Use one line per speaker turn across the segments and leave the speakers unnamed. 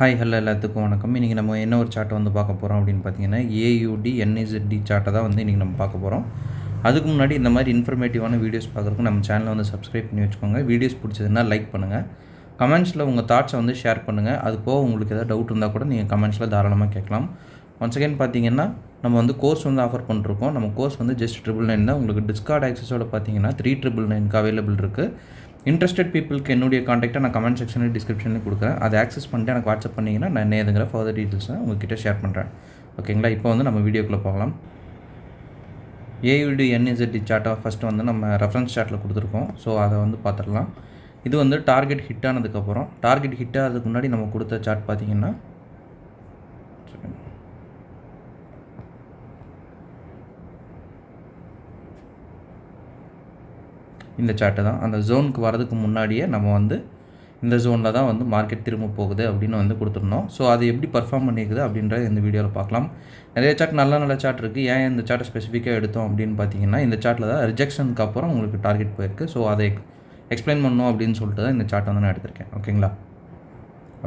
Hi hello எல்லாத்துக்கும் வணக்கம். இன்றைக்கி நம்ம என்ன ஒரு சார்ட்டை வந்து பார்க்க போகிறோம் அப்படின்னு பார்த்தீங்கன்னா ஏயுடி என்இசட்டி சார்ட்டை தான் வந்து இன்றைக்கி நம்ம பார்க்க போகிறோம். அதுக்கு முன்னாடி இந்த மாதிரி இன்ஃபர்மேட்டிவான வீடியோஸ் பார்க்குறதுக்கு நம்ம சேனலை வந்து சப்ஸ்கிரைப் பண்ணி வச்சுக்கோங்க. வீடியோஸ் பிடிச்சதுன்னா லைக் பண்ணுங்கள், கமெண்ட்ஸில் உங்கள் தாட்ஸை வந்து ஷேர் பண்ணுங்கள். அது போக உங்களுக்கு எதாவது டவுட் இருந்தால் கூட நீங்கள் கமெண்ட்ஸில் தாராளமாக கேட்கலாம். ஒன்ஸ் அகேன் பார்த்தீங்கன்னா நம்ம வந்து கோர்ஸ் வந்து ஆஃபர் பண்ணிருக்கோம். நம்ம கோர்ஸ் வந்து ஜஸ்ட் 999 தான். உங்களுக்கு டிஸ்கார்ட் ஆக்சஸோட பார்த்தீங்கன்னா 3999க்கு அவைலபிள் இருக்குது. இன்ட்ரெஸ்டட் பீப்புளுக்கு என்னுடைய காண்டாக்டை நான் கமெண்ட் செக்ஷனில் டிஸ்கிரிப்ஷனில் கொடுக்குறேன். அதை ஆக்சஸ் பண்ணிட்டு எனக்கு வாட்ஸ்அப் பண்ணிங்கன்னா நான் என்ன ஏதுங்கிற ஃபர்தர் டீட்டெயில்ஸை உங்கள்கிட்ட ஷேர் பண்ணுறேன். ஓகேங்களா? இப்போ வந்து நம்ம வீடியோக்குள்ளே போகலாம். ஏயுடி என்இசட்டி சார்ட்டை ஃபஸ்ட்டு வந்து நம்ம ரெஃபரன்ஸ் சார்ட்டில் கொடுத்துருக்கோம். ஸோ அதை வந்து பார்த்துடலாம். இது வந்து டார்கெட் ஹிட் ஆனதுக்கப்புறம், டார்கெட் ஹிட் ஆகிறதுக்கு முன்னாடி நம்ம கொடுத்த சார்ட் பார்த்தீங்கன்னா இந்த சார்ட்டு தான். அந்த ஜோனுக்கு வரதுக்கு முன்னாடியே நம்ம வந்து இந்த ஜோனில் தான் வந்து மார்க்கெட் திரும்ப போகுது அப்படின்னு வந்து கொடுத்துருந்தோம். ஸோ அது எப்படி பர்ஃபார்ம் பண்ணியிருக்குது அப்படின்றத இந்த வீடியோவில் பார்க்கலாம். நிறைய சார்ட் நல்ல சார்ட் இருக்குது. ஏன் இந்த சார்ட்டை ஸ்பெசிஃபிக்காக எடுத்தோம் அப்படின்னு பார்த்தீங்கன்னா, இந்த சார்ட்டில் தான் ரிஜெக்ஷனுக்கு அப்புறம் உங்களுக்கு டார்கெட் போயிருக்கு. ஸோ அதை எக்ஸ்பிளைன் பண்ணணும் அப்படின்னு சொல்லிட்டு தான் இந்த சார்ட்டை வந்து நான் எடுத்திருக்கேன். ஓகேங்களா?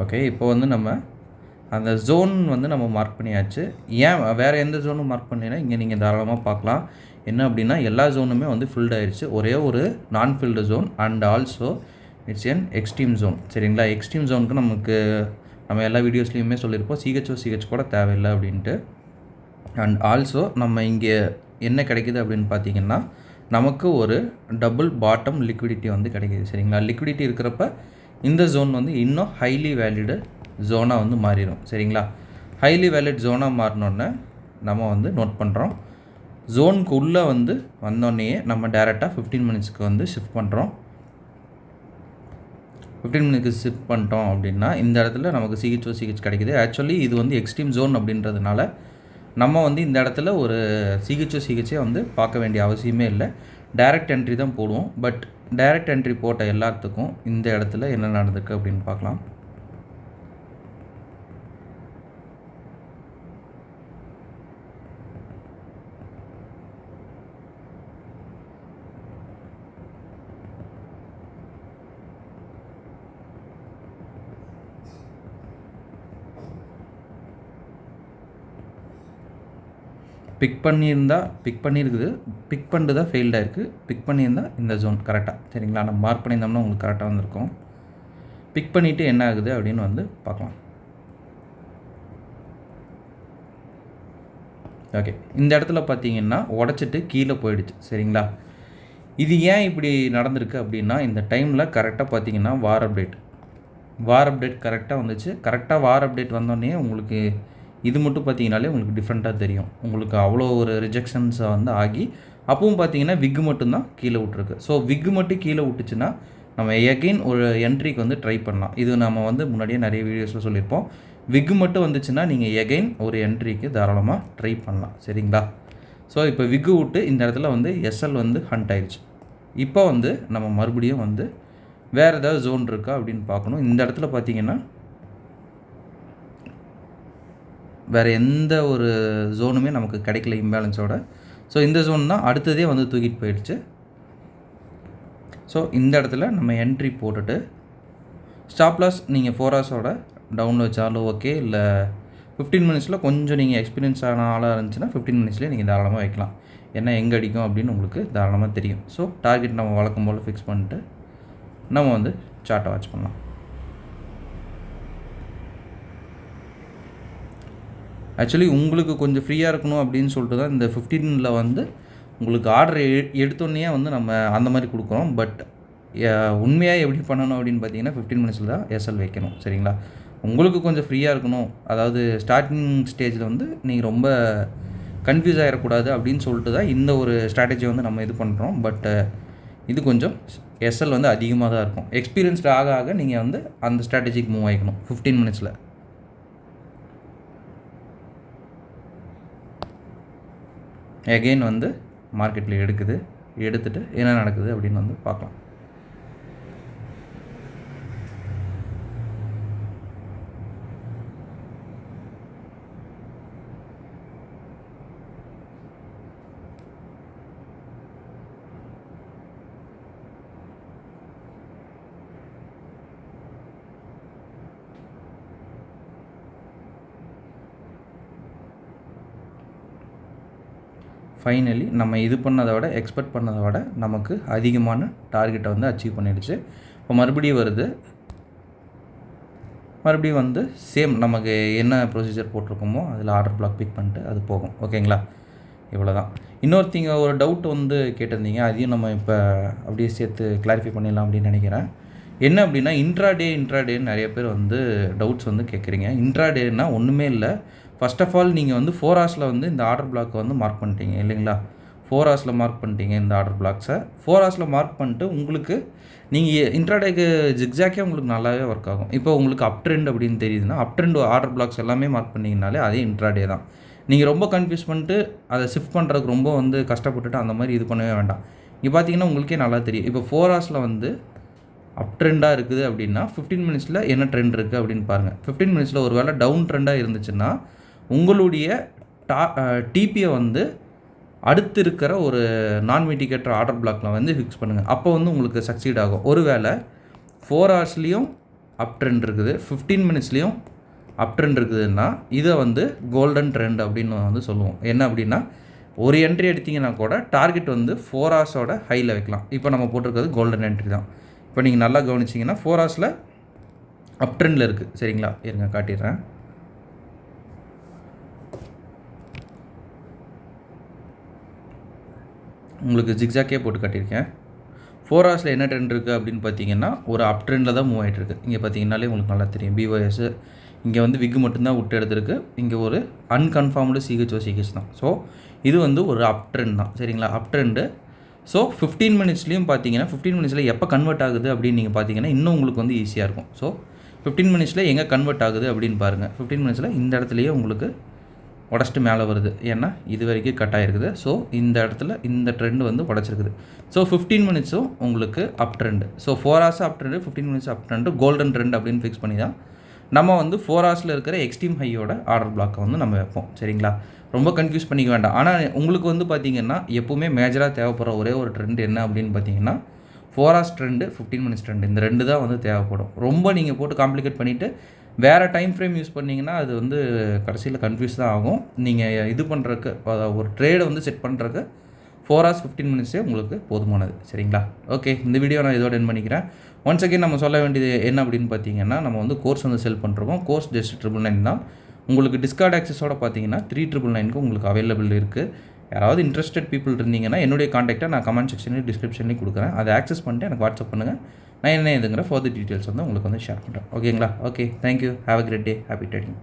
ஓகே, இப்போ வந்து நம்ம அந்த ஜோன் வந்து நம்ம மார்க் பண்ணியாச்சு. ஏன் வேறு எந்த ஜோனும் மார்க் பண்ணலைன்னா இங்கே நீங்கள் தாராளமாக பார்க்கலாம். என்ன அப்படின்னா எல்லா ஜோனுமே வந்து ஃபில்ட் ஆயிடுச்சு. ஒரே ஒரு non filled zone and also it's an extreme zone. சரிங்களா? எக்ஸ்ட்ரீம் ஜோனுக்கு நம்ம எல்லா வீடியோஸ்லேயுமே சொல்லியிருப்போம் சிஹெச் கூட தேவையில்லை அப்படின்ட்டு. அண்ட் ஆல்சோ நம்ம இங்கே என்ன கிடைக்கிது அப்படின்னு பார்த்தீங்கன்னா, நமக்கு ஒரு டபுள் பாட்டம் லிக்விடிட்டி வந்து கிடைக்கிது. சரிங்களா? லிக்விடிட்டி இருக்கிறப்ப இந்த ஜோன் வந்து இன்னும் ஹைலி வேலிடு ஜோனாக வந்து மாறிடும். சரிங்களா? ஹைலி வேலிட் ஜோனாக மாறினோன்னே நம்ம வந்து நோட் பண்ணுறோம். ஜோனுக்கு உள்ளே வந்து வந்தோடனே நம்ம டேரெக்டாக 15 மினிட்ஸ்க்கு வந்து ஷிஃப்ட் பண்ணுறோம். 15 மினிட்ஸ்க்கு ஷிஃப்ட் பண்ணிட்டோம் அப்படின்னா இந்த இடத்துல நமக்கு சிஹெச் கிடைக்கிது. ஆக்சுவலி இது வந்து எக்ஸ்ட்ரீம் ஜோன் அப்படின்றதுனால நம்ம வந்து இந்த இடத்துல ஒரு சிஹெச்சே வந்து பார்க்க வேண்டிய அவசியமே இல்லை. டைரக்ட் என்ட்ரி தான் போடுவோம். பட் டைரக்ட் என்ட்ரி போட்ட எல்லாத்துக்கும் இந்த இடத்துல என்ன நடந்திருக்கு அப்படின்னு பார்க்கலாம். பிக் பண்ணியிருக்குது. பிக் பண்ணிட்டு தான் ஃபெயில்டாக இருக்குது. பிக் பண்ணியிருந்தால் இந்த ஜோன் கரெக்டாக. சரிங்களா? நம்ம மார்க் பண்ணியிருந்தோம்னா உங்களுக்கு கரெக்டாக வந்திருக்கும். பிக் பண்ணிவிட்டு என்ன ஆகுது அப்படின்னு வந்து பார்க்கலாம். ஓகே, இந்த இடத்துல பார்த்தீங்கன்னா உடச்சிட்டு கீழே போயிடுச்சு. சரிங்களா? இது ஏன் இப்படி நடந்திருக்கு அப்படின்னா, இந்த டைமில் கரெக்டாக பார்த்தீங்கன்னா வார் அப்டேட் கரெக்டாக வந்துச்சு. கரெக்டாக வார் அப்டேட் வந்தோடனே உங்களுக்கு இது மட்டும் பார்த்தீங்கனாலே உங்களுக்கு டிஃப்ரெண்ட்டாக தெரியும். உங்களுக்கு அவ்வளோ ஒரு ரிஜெக்ஷன்ஸை வந்து ஆகி அப்பவும் பார்த்தீங்கன்னா விக்கு மட்டும்தான் கீழே விட்ருக்கு. ஸோ விக்கு மட்டும் கீழே விட்டுச்சுன்னா நம்ம எகெயின் ஒரு என்ட்ரிக்கு வந்து ட்ரை பண்ணலாம். இது நம்ம வந்து முன்னாடியே நிறைய வீடியோஸில் சொல்லியிருப்போம். விக்கு மட்டும் வந்துச்சுன்னா நீங்கள் எகெயின் ஒரு என்ட்ரிக்கு தாராளமாக ட்ரை பண்ணலாம். சரிங்களா? ஸோ இப்போ விக்கு விட்டு இந்த இடத்துல வந்து எஸ்எல் வந்து ஹண்ட் ஆயிடுச்சு. இப்போ வந்து நம்ம மறுபடியும் வந்து வேறு ஏதாவது ஜோன் இருக்கா அப்படின்னு பார்க்கணும். இந்த இடத்துல பார்த்தீங்கன்னா வேறு எந்த ஒரு ஜோனுமே நமக்கு கிடைக்கல இம்பேலன்ஸோட. ஸோ இந்த ஜோன் தான் அடுத்ததே வந்து தூக்கிட்டு போயிடுச்சு. ஸோ இந்த இடத்துல நம்ம என்ட்ரி போட்டுட்டு ஸ்டாப் லாஸ் நீங்கள் 4 ஹவர்ஸோட டவுனில் வச்சாலும் ஓகே, இல்லை 15 மினிட்ஸில் கொஞ்சம் நீங்கள் எக்ஸ்பீரியன்ஸ் ஆன ஆளாக இருந்துச்சுன்னா 15 மினிட்ஸ்லேயே நீங்கள் தாராளமாக வைக்கலாம். ஏன்னா எங்கே அடிக்கும் அப்படின்னு உங்களுக்கு தாராளமாக தெரியும். ஸோ டார்கெட் நம்ம வழக்கம் போல் ஃபிக்ஸ் பண்ணிட்டு நம்ம வந்து சார்ட்டை வாட்ச் பண்ணலாம். ஆக்சுவலி உங்களுக்கு கொஞ்சம் ஃப்ரீயாக இருக்கணும் அப்படின்னு சொல்லிட்டு தான் இந்த 15ல் வந்து உங்களுக்கு ஆர்டர் எடுத்தோடனே வந்து நம்ம அந்த மாதிரி கொடுக்குறோம். பட் உண்மையாக எப்படி பண்ணணும் அப்படின்னு பார்த்தீங்கன்னா 15 மினிட்ஸில் தான் எஸ்எல் வைக்கணும். சரிங்களா? உங்களுக்கு கொஞ்சம் ஃப்ரீயாக இருக்கணும், அதாவது ஸ்டார்டிங் ஸ்டேஜில் வந்து நீங்கள் ரொம்ப கன்ஃபியூஸ் ஆகிடக்கூடாது அப்படின்னு சொல்லிட்டு தான் இந்த ஒரு ஸ்ட்ராட்டஜி வந்து நம்ம இது பண்ணுறோம். பட் இது கொஞ்சம் எஸ்எல் வந்து அதிகமாக தான் இருக்கும். எக்ஸ்பீரியன்ஸ்டு ஆக நீங்கள் வந்து அந்த ஸ்ட்ராட்டஜிக்கு மூவ் ஆகிக்கணும் 15 மினிட்ஸில். எகெயின் வந்து மார்க்கெட்டில் எடுத்துகிட்டு என்ன நடக்குது அப்படின்னு வந்து பார்க்கலாம். ஃபைனலி நம்ம இது பண்ணதை விட எக்ஸ்பெக்ட் பண்ணதை விட நமக்கு அதிகமான டார்கெட்டை வந்து அச்சீவ் பண்ணிடுச்சு. இப்போ மறுபடியும் வருது. மறுபடியும் வந்து சேம் நமக்கு என்ன ப்ரொசீஜர் போட்டிருக்கோமோ அதில் ஆர்டர் பிளாக் பிக் பண்ணிட்டு அது போகும். ஓகேங்களா? இவ்வளோ தான். இன்னொருத்திங்க ஒரு டவுட் வந்து கேட்டிருந்தீங்க, அதையும் நம்ம இப்போ அப்படியே சேர்த்து கிளாரிஃபை பண்ணிடலாம் அப்படின்னு நினைக்கிறேன். என்ன அப்படின்னா இன்ட்ராடேன்னு நிறைய பேர் வந்து டவுட்ஸ் வந்து கேட்குறீங்க. இன்ட்ராடேன்னா ஒன்றுமே இல்லை. ஃபர்ஸ்ட் ஆஃப் ஆல் நீங்கள் வந்து 4 ஹவர்ஸில் வந்து இந்த ஆர்டர் பிளாக்கை வந்து மார்க் பண்ணிட்டீங்க இல்லைங்களா? 4 ஹவர்ஸில் மார்க் பண்ணிட்டீங்க இந்த ஆர்டர் பிளாக்ஸை. 4 ஹவர்ஸில் மார்க் பண்ணிட்டு உங்களுக்கு நீங்கள் இன்ட்ராடேக்கு ஜிக்ஸாக்கே உங்களுக்கு நல்லாவே ஒர்க் ஆகும். இப்போ உங்களுக்கு அப் ட்ரெண்ட் அப்படின்னு தெரியுதுன்னா அப் ட்ரெண்ட் ஆர்டர் பிளாக்ஸ் எல்லாமே மார்க் பண்ணிங்கனாலே அதே இன்ட்ராடே தான். நீங்கள் ரொம்ப கன்ஃபியூஸ் பண்ணிட்டு அதை ஷிஃப்ட் பண்ணுறதுக்கு ரொம்ப வந்து கஷ்டப்பட்டுட்டு அந்த மாதிரி இது பண்ணவே வேண்டாம். இங்கே பார்த்தீங்கன்னா உங்களுக்கே நல்லா தெரியும். இப்போ 4 ஹவர்ஸில் வந்து அப் ட்ரெண்டாக இருக்குது அப்படின்னா 15 மினிட்ஸில் என்ன ட்ரெண்ட் இருக்குது அப்படின்னு பாருங்கள். 15 மினிட்ஸில் ஒரு வேளை டவுன் ட்ரெண்டாக இருந்துச்சுன்னா உங்களுடைய டிபியை வந்து அடுத்து இருக்கிற ஒரு நான் மிட்டிகேட்டர் ஆர்டர் பிளாக்கில் வந்து ஃபிக்ஸ் பண்ணுங்கள். அப்போ வந்து உங்களுக்கு சக்சீட் ஆகும். ஒருவேளை 4 ஹவர்ஸ்லேயும் அப் ட்ரெண்ட் இருக்குது, 15 மினிட்ஸ்லேயும் அப் ட்ரெண்ட் இருக்குதுன்னா இதை வந்து கோல்டன் ட்ரெண்ட் அப்படின்னு வந்து சொல்லுவோம். என்ன அப்படின்னா ஒரு என்ட்ரி எடுத்திங்கன்னா கூட டார்கெட் வந்து 4 ஹவர்ஸோட ஹையில் வைக்கலாம். இப்போ நம்ம போட்டிருக்கிறது கோல்டன் என்ட்ரி தான். இப்போ நீங்கள் நல்லா கவனிச்சிங்கன்னா 4 ஹவர்ஸில் அப் ட்ரெண்டில் இருக்குது. சரிங்களா? இருங்க காட்டிடுறேன். உங்களுக்கு ஜிக்ஸாக்கே போட்டு காட்டியிருக்கேன். 4 ஹவர்ஸில் என்ன ட்ரெண்ட் இருக்குது அப்படின்னு பார்த்தீங்கன்னா ஒரு அப் ட்ரெண்டில் தான் மூவ் ஆகிட்டு இருக்குது. இங்கே பார்த்தீங்கன்னாலே உங்களுக்கு நல்லா தெரியும். பிஒஎஸ் இங்கே வந்து விக்கு மட்டும்தான் விட்டு எடுத்துருக்கு. இங்கே ஒரு அன்கன்ஃபார்ம்டு சிஹெச்ஓசிஹெச் தான். ஸோ இது வந்து ஒரு அப் ட்ரெண்ட் தான். சரிங்களா? அப் ட்ரெண்டு. ஸோ 15 மினிட்ஸ்லேயும் பார்த்தீங்கன்னா 15 மினிட்ஸில் எப்போ கன்வெர்ட் ஆகுது அப்படின்னு நீங்கள் பார்த்தீங்கன்னா இன்னும் உங்களுக்கு வந்து ஈஸியாக இருக்கும். ஸோ 15 மினிட்ஸில் எங்கே கன்வெர்ட் ஆகுது அப்படின்னு பாருங்கள். 15 மினிட்ஸில் இந்த இடத்துலையே உங்களுக்கு உடச்சிட்டு மேலே வருது. ஏன்னா இது வரைக்கும் கட் ஆகிருக்குது. ஸோ இந்த இடத்துல இந்த ட்ரெண்ட் வந்து உடச்சிருக்குது. ஸோ 15 மினிட்ஸும் உங்களுக்கு அப் ட்ரெண்டு. ஸோ 4 ஹவர்ஸ் அப் ட்ரெண்டு, 15 மினிட்ஸ் அப் ட்ரெண்டு, கோல்டன் ட்ரெண்ட் அப்படின்னு ஃபிக்ஸ் பண்ணி தான் நம்ம வந்து 4 ஹவர்ஸில் இருக்கிற எக்ஸ்ட்ரீம் ஹையோட ஆர்டர் பிளாக்கை வந்து நம்ம வைப்போம். சரிங்களா? ரொம்ப கன்ஃபியூஸ் பண்ணிக்க வேண்டாம். ஆனால் உங்களுக்கு வந்து பார்த்திங்கன்னா எப்போவுமே மேஜராக தேவைப்படுற ஒரே ஒரு ட்ரெண்ட் என்ன அப்படின்னு பார்த்தீங்கன்னா 4 ஹவர்ஸ் ட்ரெண்டு, 15 மினிட்ஸ் ட்ரெண்டு, இந்த 2 தான் வந்து தேவைப்படும். ரொம்ப நீங்கள் போட்டு காம்ப்ளிகேட் பண்ணிவிட்டு வேறு டைம் ஃப்ரேம் யூஸ் பண்ணிங்கன்னா அது வந்து கடைசியில் கன்ஃபியூஸ் தான் ஆகும். நீங்கள் இது பண்ணுறதுக்கு ஒரு ட்ரேடை வந்து செட் பண்ணுறதுக்கு 4 ஹவர்ஸ் 15 மினிட்ஸே உங்களுக்கு போதுமானது. சரிங்களா? ஓகே, இந்த வீடியோ நான் இதோட எண்ட் பண்ணிக்கிறேன். ஒன்ஸ் அகேன் நம்ம சொல்ல வேண்டியது என்ன அப்படின்னு பார்த்தீங்கன்னா நம்ம வந்து கோர்ஸ் வந்து செல் பண்ணுறோம். கோர்ஸ் ஜஸ்ட் 999 தான். உங்களுக்கு டிஸ்கார்ட் ஆக்சஸோட பார்த்தீங்கன்னா 3999க்கு உங்களுக்கு அவைலபிள் இருக்குது. யாராவது இன்ட்ரெஸ்டட் பீப்புள் இருந்தீங்கன்னா என்னுடைய காண்டாக்டை நான் கமெண்ட் செக்ஷன்லேயும் டிஸ்கிரிப்ஷன்லேயும் கொடுக்குறேன். அதை ஆக்சஸ் பண்ணிட்டு எனக்கு வாட்ஸ்அப் பண்ணுங்கள். நான் என்ன இதுங்கிற ஃபர்தர் டீட்டெயில்ஸ் வந்து உங்களுக்கு வந்து ஷேர் பண்ணுறேன். ஓகேங்களா? Okay, thank you. Have a great day. Happy trading.